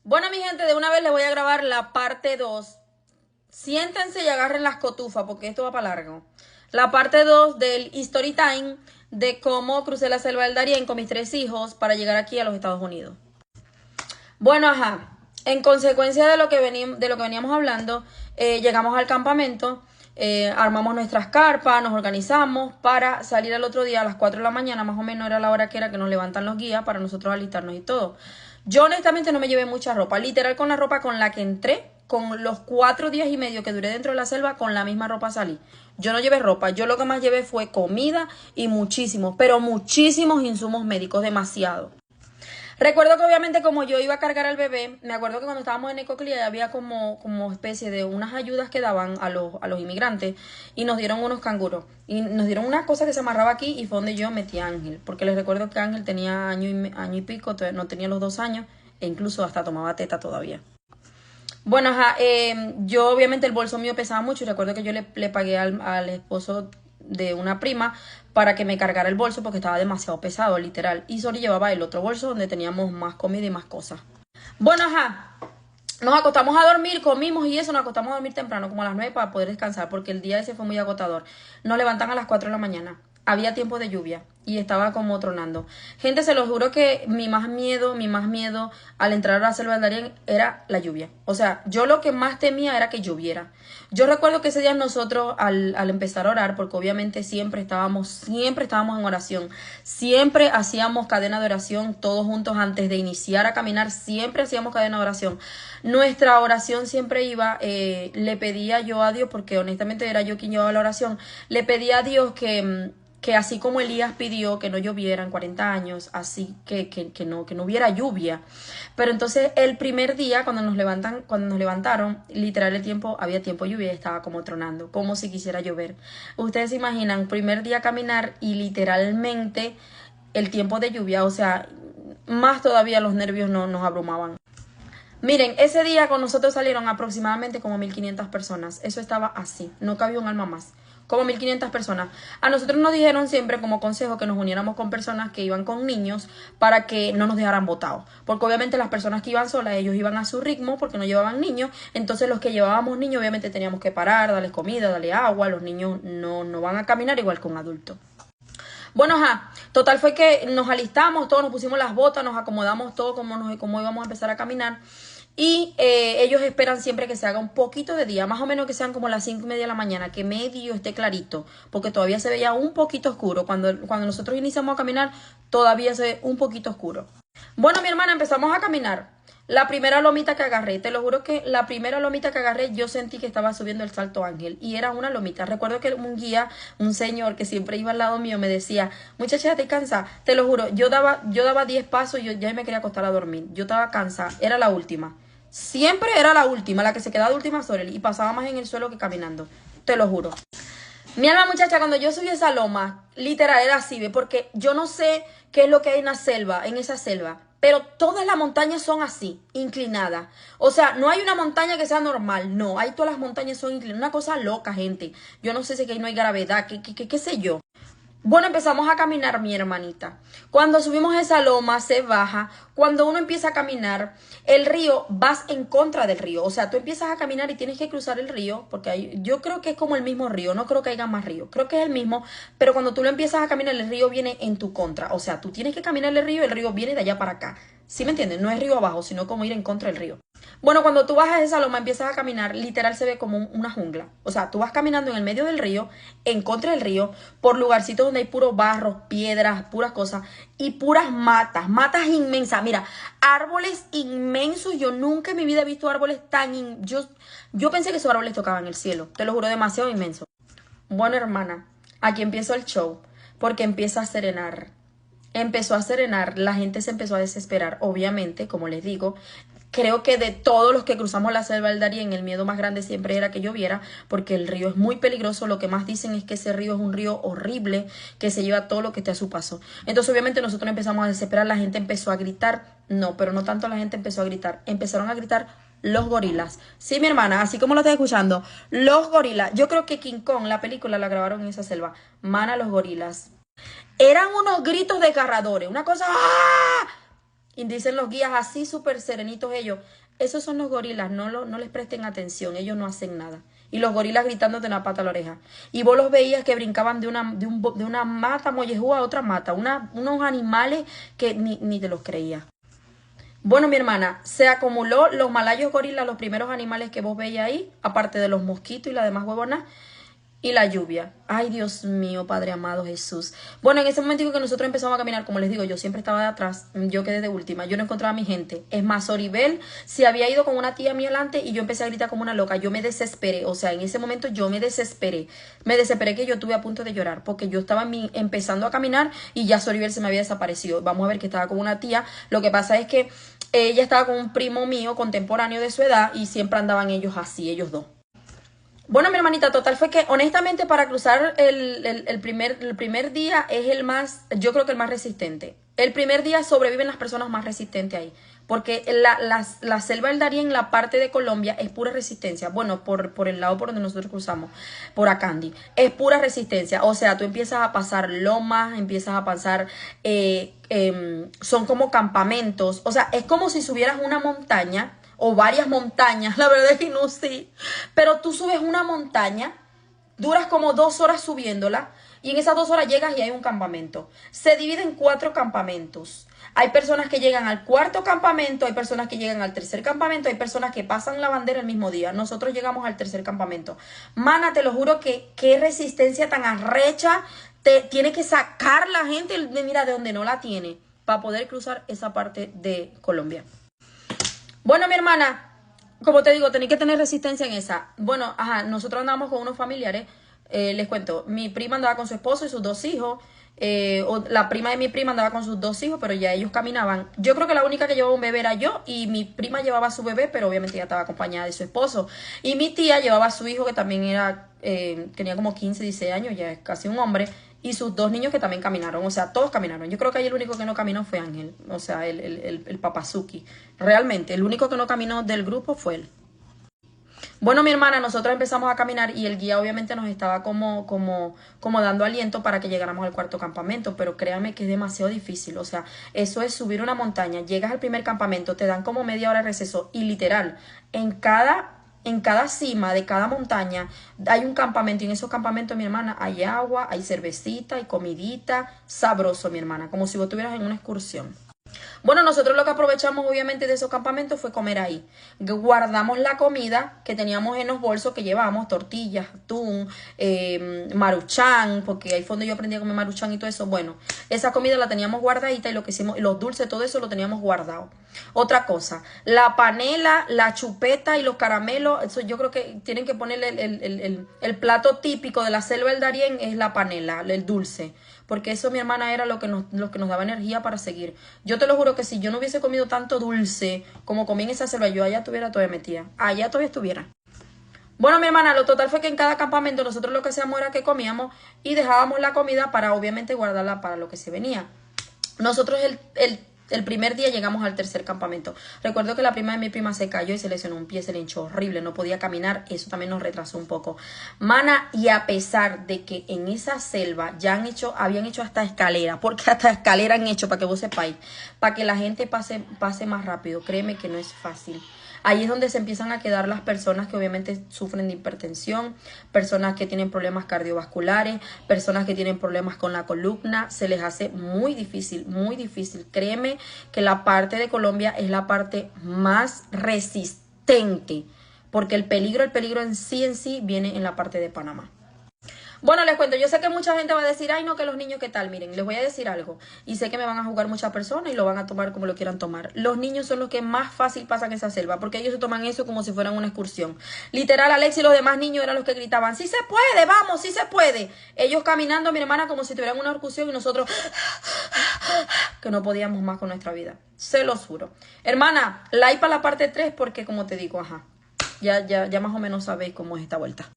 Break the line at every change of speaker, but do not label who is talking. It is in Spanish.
Bueno, mi gente, de una vez les voy a grabar la parte 2. Siéntense y agarren las cotufas porque esto va para largo. La parte 2 del Story Time de cómo crucé la selva del Darién con mis 3 hijos para llegar aquí a los Estados Unidos. Bueno, ajá. En consecuencia de lo que veníamos hablando, llegamos al campamento, armamos nuestras carpas, nos organizamos para salir al otro día a las 4 de la mañana, más o menos era la hora que era que nos levantan los guías para nosotros alistarnos y todo. Yo honestamente no me llevé mucha ropa, literal con la ropa con la que entré, con los 4 días y medio que duré dentro de la selva, con la misma ropa salí. Yo no llevé ropa, yo lo que más llevé fue comida y muchísimos, pero muchísimos insumos médicos, demasiado. Recuerdo que obviamente como yo iba a cargar al bebé, me acuerdo que cuando estábamos en Ecoclía había como especie de unas ayudas que daban a los inmigrantes y nos dieron unos canguros. Y nos dieron una cosa que se amarraba aquí y fue donde yo metí a Ángel. Porque les recuerdo que Ángel tenía año y pico, no tenía los 2 años e incluso hasta tomaba teta todavía. Bueno, ajá, yo obviamente el bolso mío pesaba mucho y recuerdo que yo le pagué al esposo de una prima para que me cargara el bolso porque estaba demasiado pesado, literal. Y solo llevaba el otro bolso donde teníamos más comida y más cosas. Bueno, ajá, nos acostamos a dormir, comimos y eso, nos acostamos a dormir temprano, como a las 9 para poder descansar, porque el día ese fue muy agotador. Nos levantan a las 4 de la mañana. Había tiempo de lluvia y estaba como tronando. Gente, se los juro que mi más miedo al entrar a la selva del Darién era la lluvia. O sea, yo lo que más temía era que lloviera. Yo recuerdo que ese día nosotros al empezar a orar, porque obviamente siempre estábamos en oración, siempre hacíamos cadena de oración todos juntos antes de iniciar a caminar, siempre hacíamos cadena de oración. Nuestra oración siempre iba, le pedía yo a Dios, porque honestamente era yo quien llevaba la oración, le pedía a Dios que así como Elías pidió que no lloviera en 40 años, así que no hubiera lluvia. Pero entonces el primer día cuando nos levantaron, literal había tiempo de lluvia y estaba como tronando, como si quisiera llover. Ustedes se imaginan, primer día caminar y literalmente el tiempo de lluvia, o sea, más todavía los nervios nos abrumaban. Miren, ese día con nosotros salieron aproximadamente como 1500 personas. Eso estaba así, no cabía un alma más. Como 1500 personas. A nosotros nos dijeron siempre como consejo que nos uniéramos con personas que iban con niños para que no nos dejaran botados. Porque obviamente las personas que iban solas, ellos iban a su ritmo porque no llevaban niños. Entonces los que llevábamos niños obviamente teníamos que parar, darles comida, darle agua. Los niños no van a caminar igual que un adulto. Bueno, ajá, total fue que nos alistamos, todos nos pusimos las botas, nos acomodamos todo como íbamos a empezar a caminar. Y ellos esperan siempre que se haga un poquito de día, más o menos que sean como las 5:30 de la mañana, que medio esté clarito, porque todavía se veía un poquito oscuro. Cuando nosotros iniciamos a caminar, todavía se ve un poquito oscuro. Bueno, mi hermana, empezamos a caminar. La primera lomita que agarré, te lo juro que la primera lomita que agarré, yo sentí que estaba subiendo el Salto Ángel. Y era una lomita. Recuerdo que un guía, un señor que siempre iba al lado mío, me decía, muchacha, ¿te cansas? Te lo juro, yo daba 10 pasos y yo ya me quería acostar a dormir. Yo estaba cansada, era la última. Siempre era la última, la que se quedaba de última sobre él. Y pasaba más en el suelo que caminando. Te lo juro. Mi alma, muchacha, cuando yo subí esa loma, literal, era así, ¿ve? Porque yo no sé qué es lo que hay en esa selva. Pero todas las montañas son así, inclinadas. O sea, no hay una montaña que sea normal, no. Hay todas las montañas son inclinadas. Una cosa loca, gente. Yo no sé si aquí no hay gravedad, qué sé yo. Bueno, empezamos a caminar, mi hermanita. Cuando subimos esa loma, se baja. Cuando uno empieza a caminar, el río, vas en contra del río. O sea, tú empiezas a caminar y tienes que cruzar el río, porque yo creo que es como el mismo río. No creo que haya más río. Creo que es el mismo, pero cuando tú lo empiezas a caminar, el río viene en tu contra. O sea, tú tienes que caminar el río y el río viene de allá para acá. ¿Sí me entiendes? No es río abajo, sino como ir en contra del río. Bueno, cuando tú bajas esa loma, empiezas a caminar, literal se ve como una jungla. O sea, tú vas caminando en el medio del río, en contra del río, por lugarcitos donde hay puros barros, piedras, puras cosas y puras matas inmensas. Mira, árboles inmensos. Yo nunca en mi vida he visto árboles tan... Yo pensé que esos árboles tocaban el cielo. Te lo juro, demasiado inmenso. Bueno, hermana, aquí empezó el show, porque empieza a serenar. Empezó a serenar, la gente se empezó a desesperar, obviamente, como les digo. Creo que de todos los que cruzamos la selva del Darién, el miedo más grande siempre era que lloviera, porque el río es muy peligroso. Lo que más dicen es que ese río es un río horrible, que se lleva todo lo que esté a su paso. Entonces, obviamente, nosotros empezamos a desesperar, la gente empezó a gritar. No, pero no tanto la gente empezó a gritar. Empezaron a gritar los gorilas. Sí, mi hermana, así como lo estás escuchando, los gorilas. Yo creo que King Kong, la película, la grabaron en esa selva. Mana, los gorilas. Eran unos gritos desgarradores, una cosa... ¡ah! Y dicen los guías así súper serenitos ellos. Esos son los gorilas, no les presten atención, ellos no hacen nada. Y los gorilas gritándote en la pata a la oreja. Y vos los veías que brincaban de una mata mollejúa a otra mata. Unos animales que ni te los creías. Bueno, mi hermana, se acumuló los malayos gorilas, los primeros animales que vos veis ahí, aparte de los mosquitos y las demás huevonas, y la lluvia. Ay, Dios mío, Padre amado Jesús. Bueno, en ese momento que nosotros empezamos a caminar, como les digo, yo siempre estaba de atrás, yo quedé de última, yo no encontraba a mi gente. Es más, Oribel se había ido con una tía mía adelante y yo empecé a gritar como una loca. Yo me desesperé, o sea, en ese momento yo me desesperé. Me desesperé que yo estuve a punto de llorar porque yo estaba empezando a caminar y ya Soribel se me había desaparecido. Vamos a ver que estaba con una tía. Lo que pasa es que ella estaba con un primo mío contemporáneo de su edad y siempre andaban ellos así, ellos dos. Bueno, mi hermanita, total fue que honestamente para cruzar el primer día es el más, yo creo que el más resistente. El primer día sobreviven las personas más resistentes ahí, porque la selva del Darién, la parte de Colombia, es pura resistencia. Bueno, por el lado por donde nosotros cruzamos, por Acandi, es pura resistencia. O sea, tú empiezas a pasar lomas, empiezas a pasar, son como campamentos. O sea, es como si subieras una montaña o varias montañas, la verdad es que no sé, pero tú subes una montaña, duras como 2 horas subiéndola y en esas 2 horas llegas y hay un campamento. Se divide en 4 campamentos. Hay personas que llegan al 4.º campamento, hay personas que llegan al 3.er campamento, hay personas que pasan la bandera el mismo día. Nosotros llegamos al 3.er campamento. Mana, te lo juro que qué resistencia tan arrecha tiene que sacar la gente, mira, de donde no la tiene, para poder cruzar esa parte de Colombia. Bueno, mi hermana, como te digo, tenéis que tener resistencia en esa. Bueno, nosotros andamos con unos familiares, les cuento, mi prima andaba con su esposo y sus 2 hijos, o la prima de mi prima andaba con sus 2 hijos, pero ya ellos caminaban. Yo creo que la única que llevaba un bebé era yo y mi prima llevaba a su bebé, pero obviamente ya estaba acompañada de su esposo. Y mi tía llevaba a su hijo, que también tenía como 15, 16 años, ya es casi un hombre, y sus 2 niños que también caminaron, o sea, todos caminaron. Yo creo que ahí el único que no caminó fue Ángel, o sea, el Papazuki. Realmente, el único que no caminó del grupo fue él. Bueno, mi hermana, nosotros empezamos a caminar y el guía obviamente nos estaba como dando aliento para que llegáramos al 4.º campamento, pero créame que es demasiado difícil, o sea, eso es subir una montaña, llegas al primer campamento, te dan como media hora de receso y literal, en cada cima de cada montaña hay un campamento y en esos campamentos, mi hermana, hay agua, hay cervecita, hay comidita, sabroso, mi hermana, como si vos estuvieras en una excursión. Bueno, nosotros lo que aprovechamos obviamente de esos campamentos fue comer ahí. Guardamos la comida que teníamos en los bolsos que llevábamos, tortillas, atún, maruchan, porque ahí fue donde yo aprendí a comer maruchan y todo eso. Bueno, esa comida la teníamos guardadita y lo que hicimos, los dulces, todo eso lo teníamos guardado. Otra cosa, la panela, la chupeta y los caramelos, eso yo creo que tienen que ponerle el plato típico de la selva del Darién es la panela, el dulce. Porque eso, mi hermana, era lo que nos daba energía para seguir. Yo te lo juro que si yo no hubiese comido tanto dulce como comí en esa selva, yo allá estuviera todavía metida. Allá todavía estuviera. Bueno, mi hermana, lo total fue que en cada campamento nosotros lo que hacíamos era que comíamos y dejábamos la comida para obviamente guardarla para lo que se venía. Nosotros el primer día llegamos al 3.er campamento. Recuerdo que la prima de mi prima se cayó y se lesionó un pie, se le hinchó horrible, no podía caminar, eso también nos retrasó un poco. Mana, y a pesar de que en esa selva ya habían hecho hasta escalera, porque hasta escalera han hecho, para que vos sepáis, para que la gente pase más rápido, créeme que no es fácil. Ahí es donde se empiezan a quedar las personas que obviamente sufren de hipertensión, personas que tienen problemas cardiovasculares, personas que tienen problemas con la columna. Se les hace muy difícil, muy difícil. Créeme que la parte de Colombia es la parte más resistente, porque el peligro en sí viene en la parte de Panamá. Bueno, les cuento, yo sé que mucha gente va a decir, ay no, que los niños, ¿qué tal? Miren, les voy a decir algo, y sé que me van a jugar muchas personas y lo van a tomar como lo quieran tomar. Los niños son los que más fácil pasan esa selva, porque ellos se toman eso como si fueran una excursión. Literal, Alex y los demás niños eran los que gritaban, sí se puede, vamos, sí se puede. Ellos caminando, mi hermana, como si tuvieran una excursión y nosotros, que no podíamos más con nuestra vida. Se los juro. Hermana, like para la parte 3 porque como te digo, ya más o menos sabéis cómo es esta vuelta.